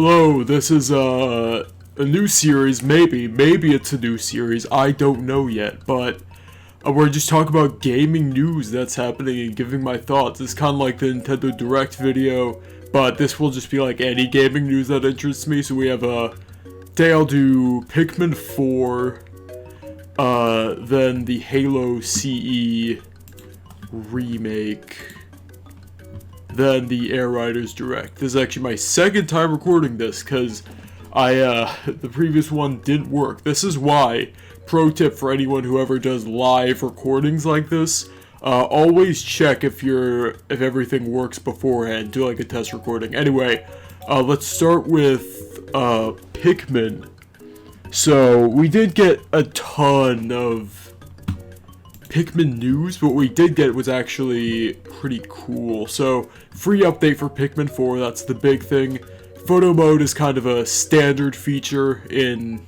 Hello, this is a new series, maybe it's a new series, I don't know yet, but we're just talking about gaming news that's happening and giving my thoughts. It's kind of like the Nintendo Direct video, but this will just be like any gaming news that interests me. So we have today I'll do Pikmin 4, then the Hale CE remake, then the Air Riders Direct. This is actually my second time recording this, because the previous one didn't work. This is why, pro tip for anyone who ever does live recordings like this, always check if everything works beforehand, do like a test recording. Anyway, let's start with Pikmin. So, we did get a ton of Pikmin news, but what we did get was actually pretty cool. So, free update for Pikmin 4, that's the big thing. Photo mode is kind of a standard feature in,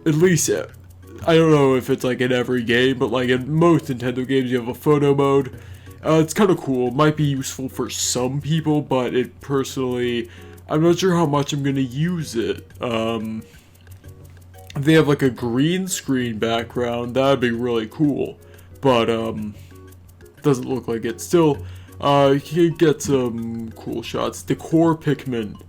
at least, I don't know if it's like in every game, but like in most Nintendo games you have a photo mode. It's kind of cool, might be useful for some people, but it personally, I'm not sure how much I'm going to use it. If they have like a green screen background, that'd be really cool. But, doesn't look like it. Still, you can get some cool shots. The core Pikmin.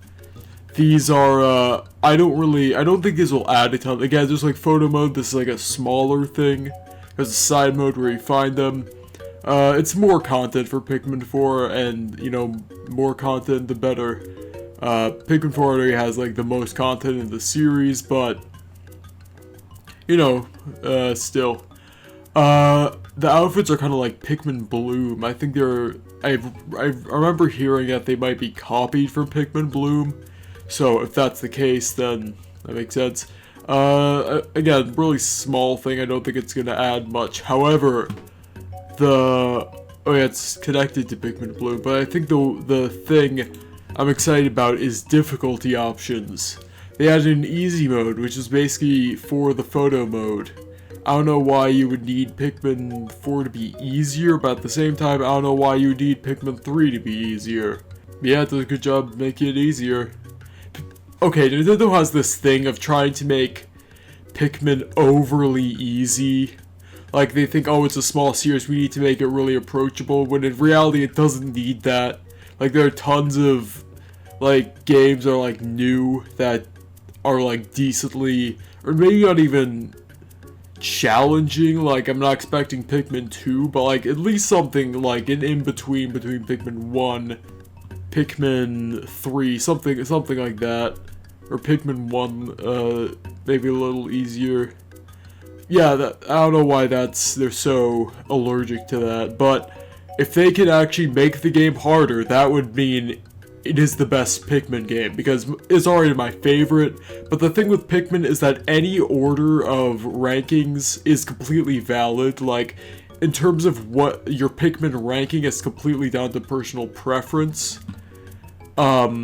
These are, I don't think these will add a ton. Again, there's like photo mode, this is like a smaller thing. There's a side mode where you find them. It's more content for Pikmin 4, and, you know, more content the better. Pikmin 4 already has like the most content in the series, but you know, still. The outfits are kind of like Pikmin Bloom. I think I remember hearing that they might be copied from Pikmin Bloom. So if that's the case, then that makes sense. Again, really small thing. I don't think it's going to add much. However, it's connected to Pikmin Bloom. But I think the thing I'm excited about is difficulty options. They added an easy mode, which is basically for the photo mode. I don't know why you would need Pikmin 4 to be easier, but at the same time, I don't know why you would need Pikmin 3 to be easier. Yeah, it does a good job making it easier. Okay, Nintendo has this thing of trying to make Pikmin overly easy. Like, they think, oh, it's a small series, we need to make it really approachable, when in reality, it doesn't need that. Like, there are tons of, like, games that are, like, new that are like decently, or maybe not even challenging. Like, I'm not expecting Pikmin 2, but like at least something like an in-between between Pikmin 1, Pikmin 3, something like that. Or Pikmin 1, maybe a little easier. Yeah, I don't know why they're so allergic to that, but if they can actually make the game harder, that would mean it is the best Pikmin game, because it's already my favorite. But the thing with Pikmin is that any order of rankings is completely valid. Like, in terms of what your Pikmin ranking is completely down to personal preference. But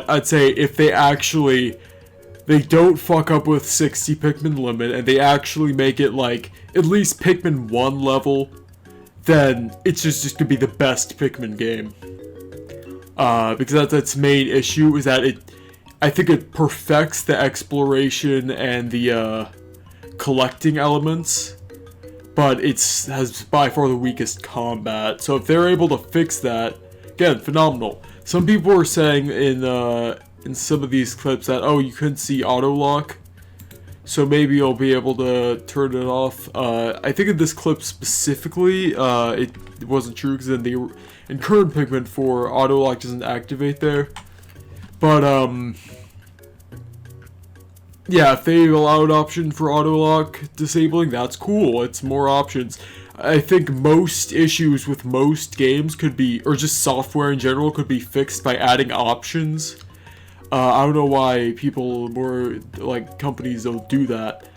I'd say if they don't fuck up with 60 Pikmin limit, and they actually make it like at least Pikmin 1 level, then it's just gonna be the best Pikmin game. Because that's its main issue, is that I think it perfects the exploration and the collecting elements, but has by far the weakest combat. So if they're able to fix that, again, phenomenal. Some people were saying in some of these clips that, oh, you couldn't see auto lock, so maybe you'll be able to turn it off. I think in this clip specifically, it wasn't true, because in current Pikmin 4, auto lock doesn't activate there. But yeah, if they allow an option for auto lock disabling, that's cool. It's more options. I think most issues with most games could be, or just software in general, could be fixed by adding options. I don't know why companies don't do that.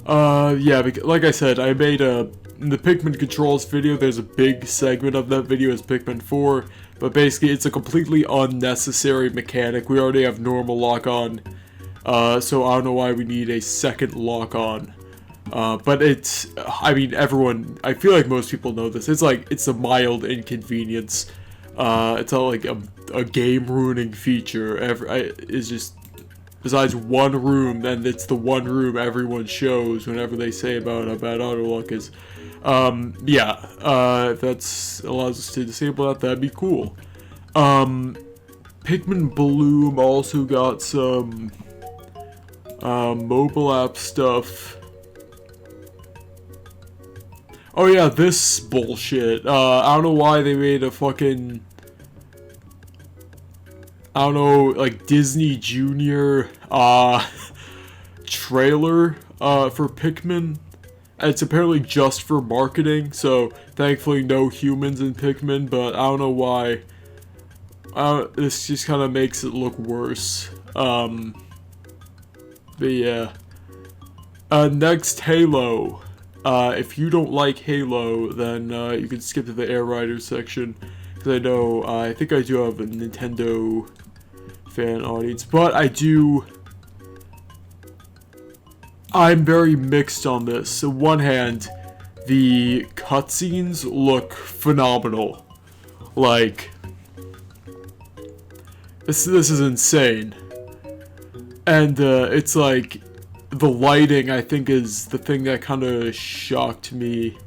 Yeah, like I said, I made in the Pikmin controls video, there's a big segment of that video is Pikmin 4, but basically it's a completely unnecessary mechanic. We already have normal lock-on, so I don't know why we need a second lock-on. But I mean, I feel like most people know this. It's a mild inconvenience. It's not like a game-ruining feature. It's just, besides one room, then it's the one room everyone shows whenever they say about how bad auto lock is. If that's allows us to disable that, that'd be cool. Pikmin Bloom also got some mobile app stuff. Oh yeah, this bullshit. I don't know why they made a fucking, I don't know, like Disney Junior trailer for Pikmin. And it's apparently just for marketing, so thankfully no humans in Pikmin, but I don't know why. This just kind of makes it look worse. But yeah. Next, Halo. If you don't like Halo, then you can skip to the Air Riders section. Because I know, I think I do have a Nintendo fan audience. But I'm very mixed on this. On one hand, the cutscenes look phenomenal. Like, this is insane. And it's like, the lighting, I think, is the thing that kind of shocked me.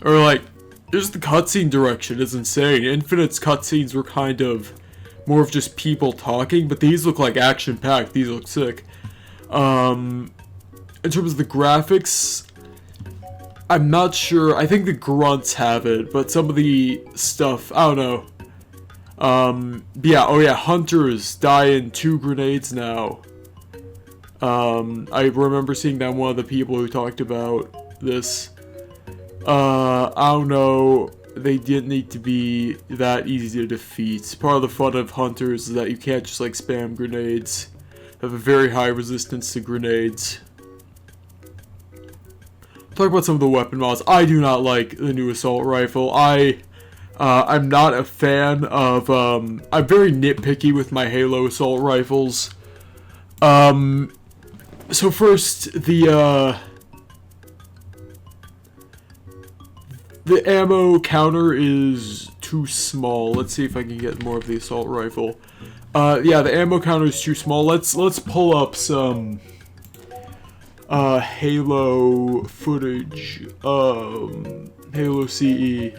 Or like, just the cutscene direction is insane. Infinite's cutscenes were kind of more of just people talking, but these look like action-packed. These look sick. In terms of the graphics, I'm not sure. I think the grunts have it, but some of the stuff, I don't know. Hunters die in 2 grenades now. I remember seeing that one of the people who talked about this. I don't know. They didn't need to be that easy to defeat. Part of the fun of Hunters is that you can't just like spam grenades. They have a very high resistance to grenades. Talk about some of the weapon mods. I do not like the new assault rifle. I'm not a fan of, I'm very nitpicky with my Halo assault rifles. So first, the ammo counter is too small. Let's see if I can get more of the assault rifle. The ammo counter is too small. Let's pull up some Halo footage. Hale CE.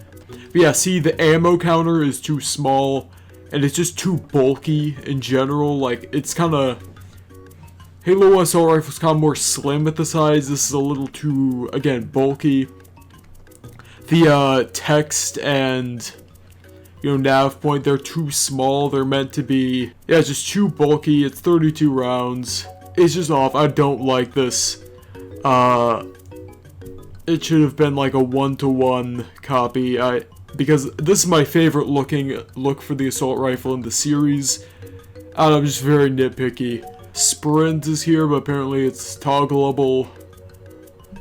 But yeah, see, the ammo counter is too small, and it's just too bulky in general. Like, it's kind of, Halo assault rifle's kind of more slim at the size. This is a little too, again, bulky. The text and, nav point, they're too small. They're meant to be, it's just too bulky. It's 32 rounds. It's just off. I don't like this. It should have been like a 1-to-1 copy. Because this is my favorite look for the assault rifle in the series. And I'm just very nitpicky. Sprint is here, but apparently it's toggleable.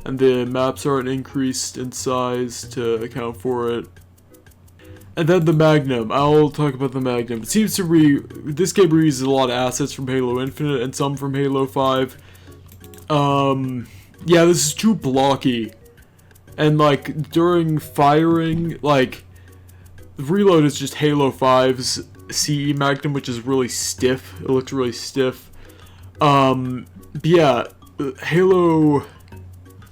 And the maps aren't increased in size to account for it. And then the Magnum. I'll talk about the Magnum. It seems to this game reuses a lot of assets from Halo Infinite and some from Halo 5. Yeah, this is too blocky. And like during firing, like the reload is just Halo 5's CE Magnum, which is really stiff. It looks really stiff. Yeah, Halo.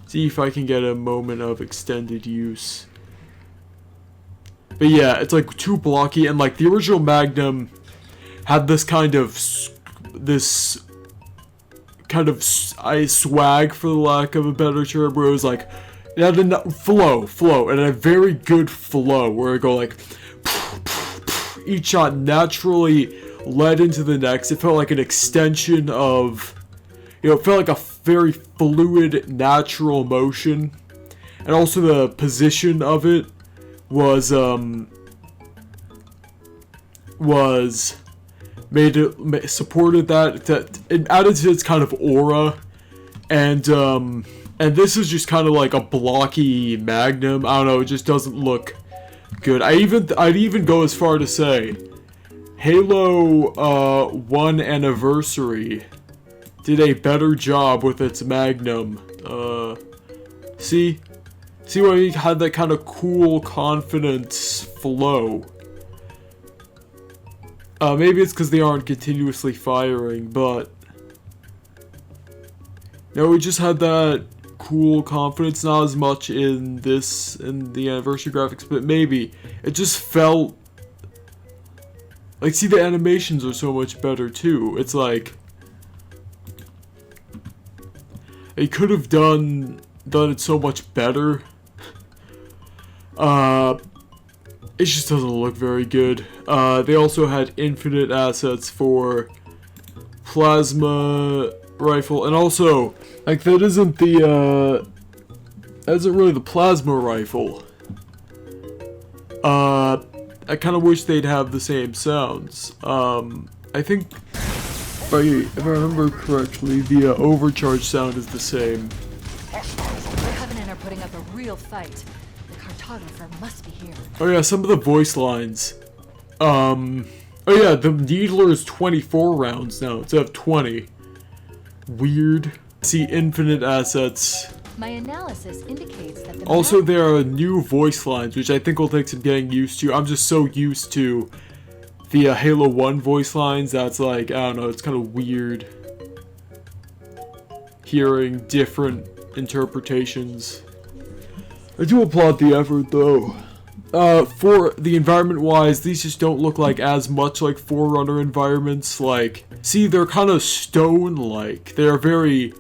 See if I can get a moment of extended use. But yeah, it's like too blocky, and like the original Magnum had this kind of swag, for the lack of a better term, where it was like it had a flow, and a very good flow where it go like each shot naturally led into the next. It felt like an extension of, it felt like a very fluid, natural motion, and also the position of it was supported that it added to its kind of aura, and this is just kind of like a blocky Magnum. I don't know, it just doesn't look good. I'd even go as far to say Halo 1 Anniversary did a better job with its Magnum. See See why he had that kind of cool, confident flow. Maybe it's because they aren't continuously firing, but... No, we just had that cool confidence, not as much in the anniversary graphics, but maybe. It just felt... Like, see, the animations are so much better, too. It's like... They could have done it so much better. It just doesn't look very good. They also had infinite assets for plasma rifle, and also, like, that isn't really the plasma rifle. I kind of wish they'd have the same sounds. I think, if I remember correctly, the overcharge sound is the same. The Covenant are putting up a real fight. The cartographer must be here. Oh yeah, some of the voice lines. Oh yeah, the Needler is 24 rounds now instead of 20. Weird. See infinite assets. My analysis indicates that Also, there are new voice lines, which I think will take some getting used to. I'm just so used to the Halo 1 voice lines that's like, I don't know, it's kind of weird hearing different interpretations. I do applaud the effort, though. For the environment-wise, these just don't look like as much like Forerunner environments. Like, see, they're kind of stone-like. They're very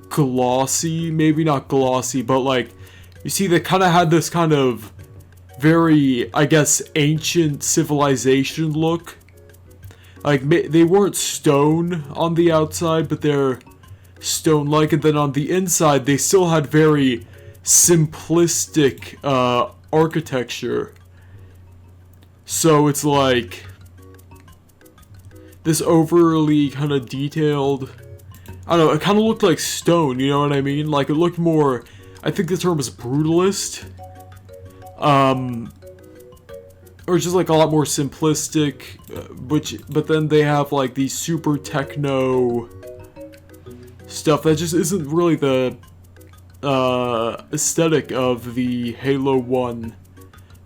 glossy. Maybe not glossy, but like, you see, they kind of had this kind of very, I guess, ancient civilization look. Like, they weren't stone on the outside, but they're stone-like, and then on the inside, they still had very simplistic, architecture. So it's like this overly kind of detailed, I don't know, it kind of looked like stone, you know what I mean? Like, it looked more, I think the term is brutalist. Or just like a lot more simplistic, but then they have like these super techno stuff that just isn't really the aesthetic of the Halo 1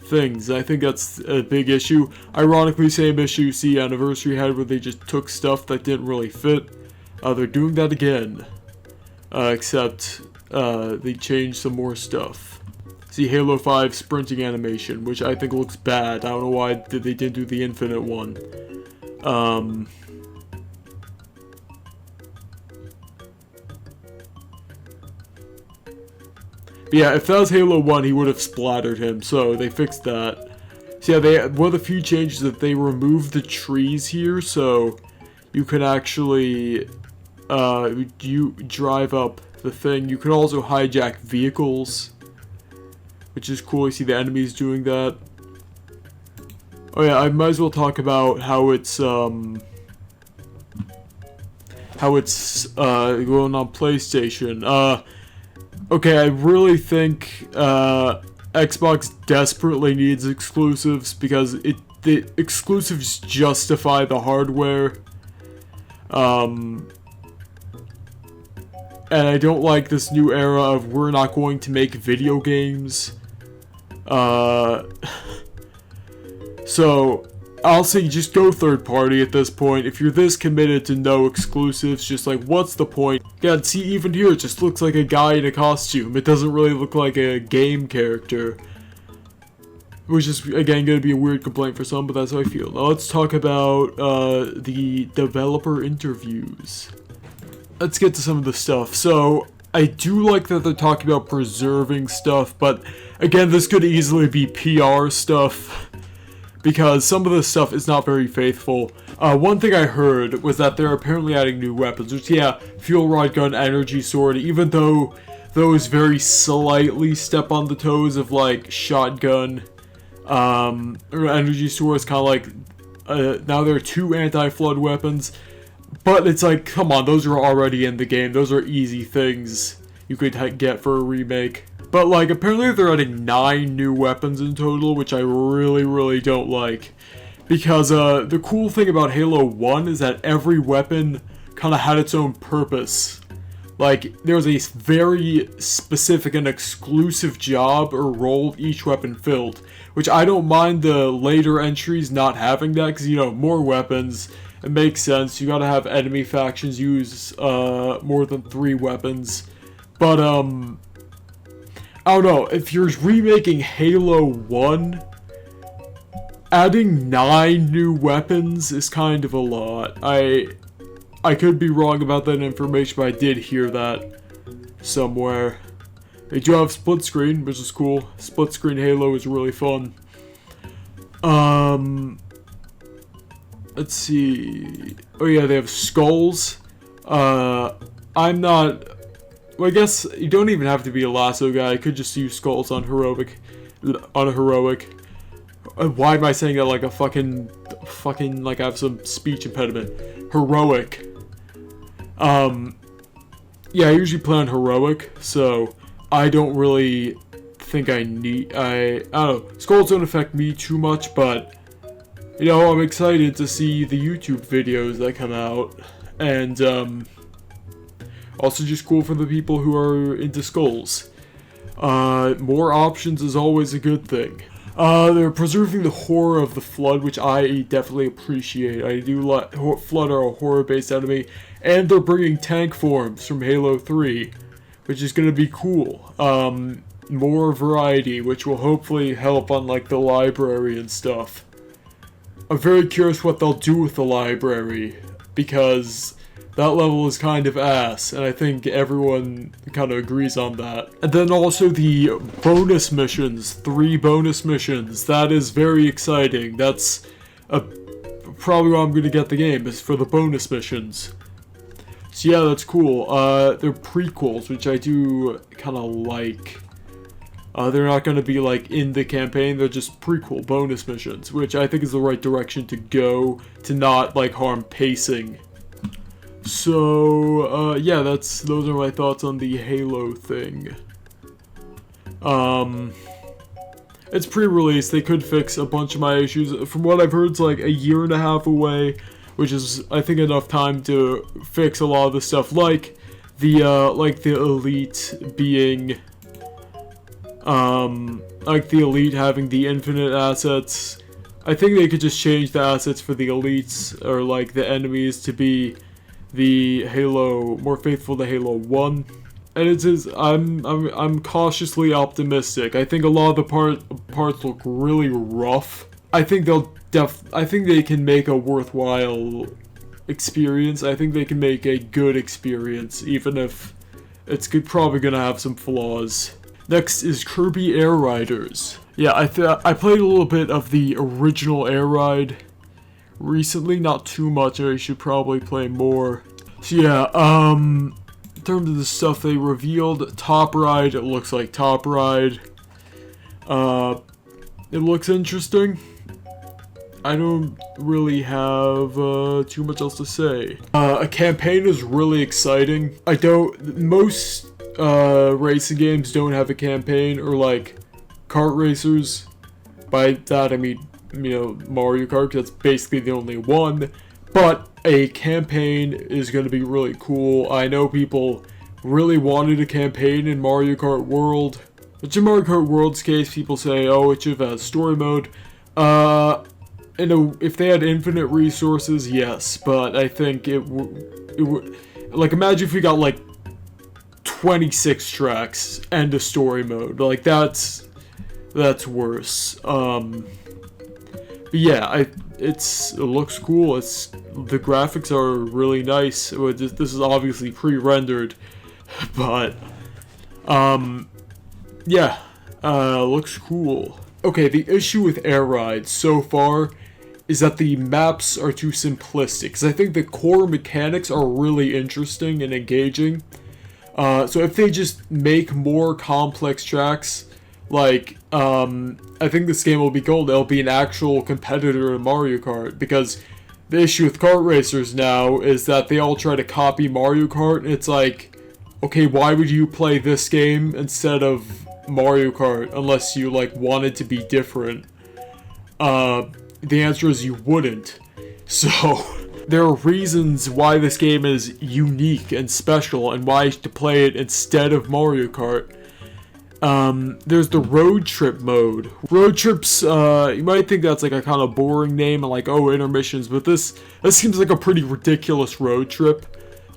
things. I think that's a big issue. Ironically, same issue CE Anniversary had where they just took stuff that didn't really fit. They're doing that again. Except they changed some more stuff. See Halo 5 sprinting animation, which I think looks bad. I don't know why they didn't do the infinite one. But yeah, if that was Halo 1, he would have splattered him, so they fixed that. So yeah, one of the few changes that they removed the trees here, so you can actually you drive up the thing. You can also hijack vehicles, which is cool. You see the enemies doing that. Oh yeah, I might as well talk about how it's going on PlayStation. Okay, I really think Xbox desperately needs exclusives because the exclusives justify the hardware. And I don't like this new era of we're not going to make video games. So I'll say just go third party at this point. If you're this committed to no exclusives, just like, what's the point? God, see, even here, it just looks like a guy in a costume. It doesn't really look like a game character. Which is, again, going to be a weird complaint for some, but that's how I feel. Now let's talk about the developer interviews. Let's get to some of the stuff. So, I do like that they're talking about preserving stuff, but again, this could easily be PR stuff. Because some of the stuff is not very faithful. One thing I heard was that they're apparently adding new weapons, which, yeah, fuel rod gun, energy sword, even though those very slightly step on the toes of, like, shotgun, or energy sword is kind of like, now there are two anti-flood weapons, but it's like, come on, those are already in the game, those are easy things you could get for a remake. But, like, apparently they're adding 9 new weapons in total, which I really, really don't like. Because, the cool thing about Halo 1 is that every weapon kind of had its own purpose. Like, there's a very specific and exclusive job or role each weapon filled, which I don't mind the later entries not having that, because, you know, more weapons, it makes sense. You gotta have enemy factions use more than 3 weapons. But, I don't know, if you're remaking Halo 1, adding 9 new weapons is kind of a lot. I could be wrong about that information, but I did hear that somewhere. They do have split screen, which is cool. Split screen Halo is really fun. Let's see. Oh yeah, they have skulls. I'm not... Well, I guess you don't even have to be a lasso guy. I could just use skulls on heroic. Why am I saying that like a fucking like I have some speech impediment? Heroic. Yeah, I usually play on heroic, so I don't really think I need, I don't know, skulls don't affect me too much, but, you know, I'm excited to see the YouTube videos that come out, and, also just cool for the people who are into skulls. More options is always a good thing. They're preserving the horror of the Flood, which I definitely appreciate. I do like Flood are a horror-based enemy, and they're bringing tank forms from Halo 3, which is gonna be cool. More variety, which will hopefully help on like the library and stuff. I'm very curious what they'll do with the library, because that level is kind of ass, and I think everyone kind of agrees on that. And then also the bonus missions, 3 bonus missions, that is very exciting. That's probably why I'm going to get the game, is for the bonus missions. So yeah, that's cool. They're prequels, which I do kind of like. They're not going to be like in the campaign, they're just prequel bonus missions, which I think is the right direction to go to not like harm pacing. So, yeah, those are my thoughts on the Halo thing. It's pre-release, they could fix a bunch of my issues. From what I've heard, it's like a year and a half away, which is, I think, enough time to fix a lot of the stuff, like the Elite being, like the Elite having the infinite assets. I think they could just change the assets for the Elites, or like the enemies, to be the Halo, more faithful to Halo 1, and it is, I'm cautiously optimistic. I think a lot of the parts look really rough. I think I think they can make a worthwhile experience. I think they can make a good experience, even if it's probably gonna have some flaws. Next is Kirby Air Riders. Yeah, I played a little bit of the original Air Ride recently, not too much. I should probably play more. So yeah, in terms of the stuff they revealed, Top Ride, it looks like Top Ride. It looks interesting. I don't really have too much else to say. A campaign is really exciting. Most racing games don't have a campaign, or like kart racers. By that I mean, you know, Mario Kart, that's basically the only one, but a campaign is going to be really cool. I know people really wanted a campaign in Mario Kart World, which in Mario Kart World's case, people say, oh, it should have had story mode. If they had infinite resources, yes, but I think it would, like, imagine if we got, like, 26 tracks and a story mode, like, that's worse. But yeah, it looks cool. The graphics are really nice. This is obviously pre-rendered, but yeah, looks cool. Okay, the issue with Air Rides so far is that the maps are too simplistic, because I think the core mechanics are really interesting and engaging. So if they just make more complex tracks, like, I think this game will be gold. It'll be an actual competitor in Mario Kart, because the issue with kart racers now is that they all try to copy Mario Kart, and it's like, okay, why would you play this game instead of Mario Kart unless you, like, wanted to be different? The answer is you wouldn't. So, There are reasons why this game is unique and special and why to play it instead of Mario Kart. There's the road trip mode. Road trips, you might think that's like a kind of boring name and like, oh, intermissions, but this seems like a pretty ridiculous road trip.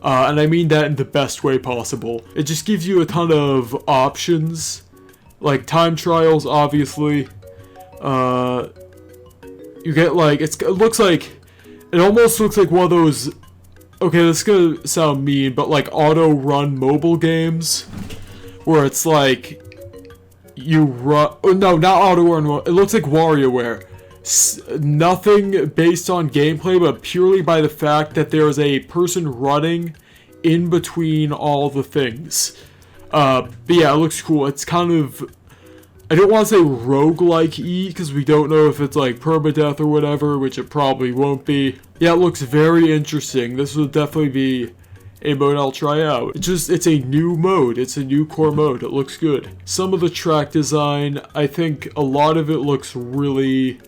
And I mean that in the best way possible. It just gives you a ton of options, like time trials, obviously. You get like, it almost looks like one of those, okay, this is gonna sound mean, but like auto-run mobile games, where it's like, you run, oh, no, not auto-run, it looks like WarioWare. Nothing based on gameplay, but purely by the fact that there is a person running in between all the things. But yeah, it looks cool. It's kind of, I don't want to say roguelike-y, because we don't know if it's like permadeath or whatever, which it probably won't be. Yeah, it looks very interesting. This will definitely be a mode I'll try out. It's a new mode. It's a new core mode. It looks good. Some of the track design, I think a lot of it looks really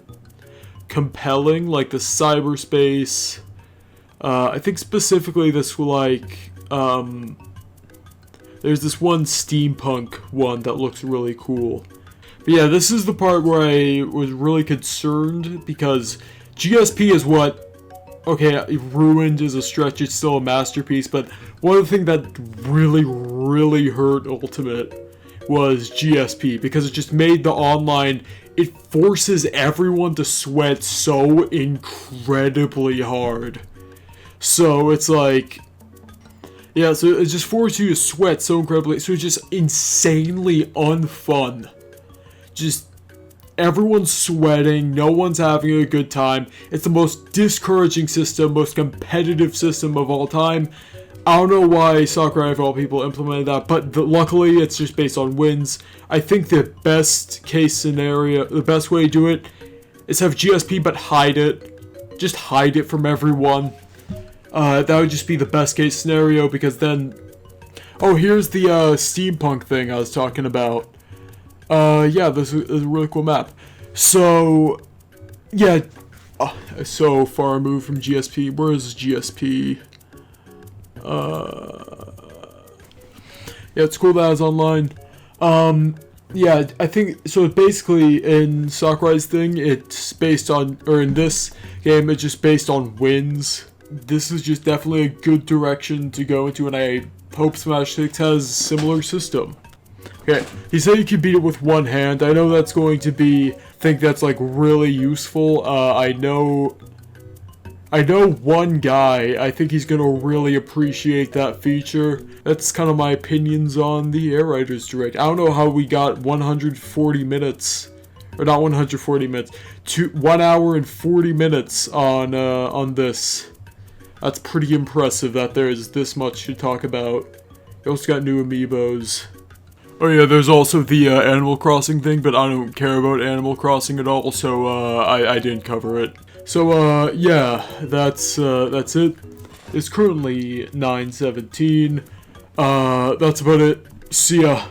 compelling, like the cyberspace. I think specifically this will like, there's this one steampunk one that looks really cool. But yeah, this is the part where I was really concerned, because GSP is what, okay, ruined is a stretch, it's still a masterpiece, but one of the things that really hurt Ultimate was GSP, because it just made the online, it forces everyone to sweat so incredibly hard. So it's like, yeah, so it just forces you to sweat so incredibly, so it's just insanely unfun. Just everyone's sweating, no one's having a good time. It's the most discouraging system, most competitive system of all time. I don't know why Sakurai of all people implemented that, but luckily it's just based on wins. I think the best case scenario, the best way to do it is have GSP but hide it. Just hide it from everyone. That would just be the best case scenario, because then... Oh, here's the steampunk thing I was talking about. Yeah, this is a really cool map. So, yeah, so far removed from GSP. Where is GSP? Yeah, it's cool that it's online. Yeah, I think, so basically in Sakurai's thing, it's based on, or in this game, it's just based on wins. This is just definitely a good direction to go into, and I hope Smash 6 has a similar system. Okay, he said you can beat it with one hand. I know that's going to be, think that's like really useful. I know one guy, I think he's gonna really appreciate that feature. That's kind of my opinions on the Air Riders Direct. I don't know how we got 140 minutes, or not 140 minutes, 1 hour and 40 minutes on this. That's pretty impressive that there's this much to talk about. We also got new amiibos. Oh yeah, there's also the Animal Crossing thing, but I don't care about Animal Crossing at all, so I didn't cover it. So yeah, that's it. It's currently 9:17. That's about it. See ya.